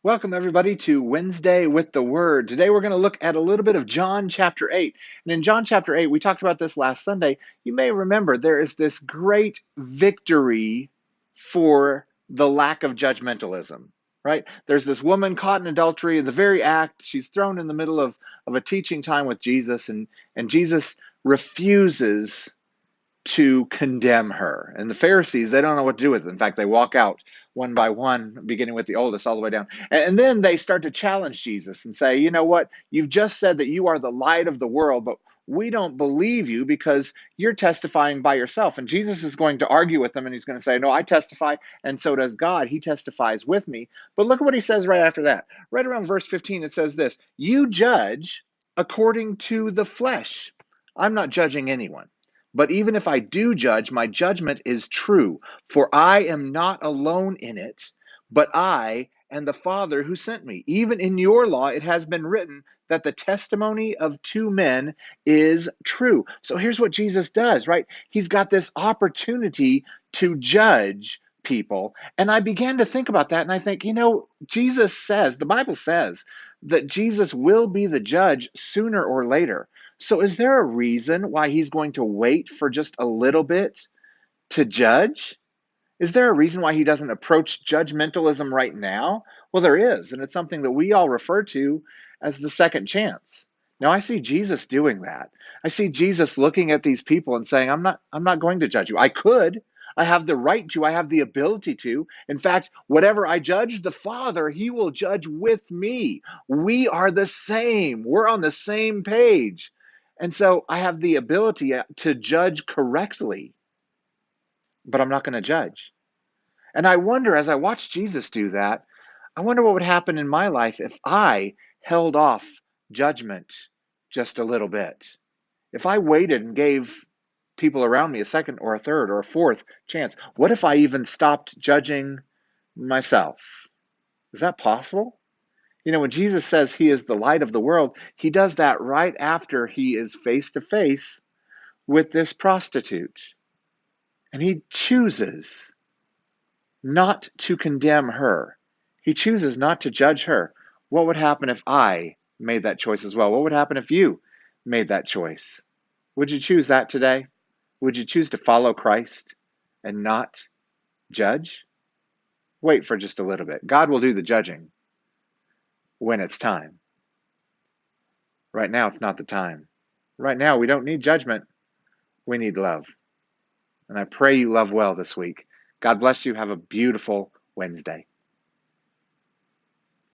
Welcome, everybody, to Wednesday with the Word. Today, we're going to look at a little bit of John chapter 8. And in John chapter 8, we talked about this last Sunday. You may remember there is this great victory for the lack of judgmentalism, right? There's this woman caught in adultery in the very act. She's thrown in the middle of a teaching time with Jesus, and Jesus refuses to condemn her. And the Pharisees, they don't know what to do with it. In fact, they walk out one by one, beginning with the oldest all the way down. And then they start to challenge Jesus and say, you know what? You've just said that you are the light of the world, but we don't believe you because you're testifying by yourself. And Jesus is going to argue with them, and he's going to say, no, I testify, and so does God. He testifies with me. But look at what he says right after that. Right around verse 15, it says this: you judge according to the flesh. I'm not judging anyone. But even if I do judge, my judgment is true, for I am not alone in it, but I and the Father who sent me. Even in your law, it has been written that the testimony of two men is true. So here's what Jesus does, right? He's got this opportunity to judge people. And I began to think about that, and I think, Jesus says, the Bible says, that Jesus will be the judge sooner or later. So is there a reason why he's going to wait for just a little bit to judge? Is there a reason why he doesn't approach judgmentalism right now? Well, there is, and it's something that we all refer to as the second chance. Now, I see Jesus doing that. I see Jesus looking at these people and saying, I'm not going to judge you. I could. I have the right to. I have the ability to. In fact, whatever I judge the Father, he will judge with me. We are the same. We're on the same page. And so I have the ability to judge correctly, but I'm not going to judge. And I wonder, as I watch Jesus do that, I wonder what would happen in my life if I held off judgment just a little bit. If I waited and gave people around me a second or a third or a fourth chance, what if I even stopped judging myself? Is that possible? When Jesus says he is the light of the world, he does that right after he is face to face with this prostitute. And he chooses not to condemn her. He chooses not to judge her. What would happen if I made that choice as well? What would happen if you made that choice? Would you choose that today? Would you choose to follow Christ and not judge? Wait for just a little bit. God will do the judging when it's time. Right now, it's not the time. Right now, we don't need judgment. We need love. And I pray you love well this week. God bless you. Have a beautiful Wednesday.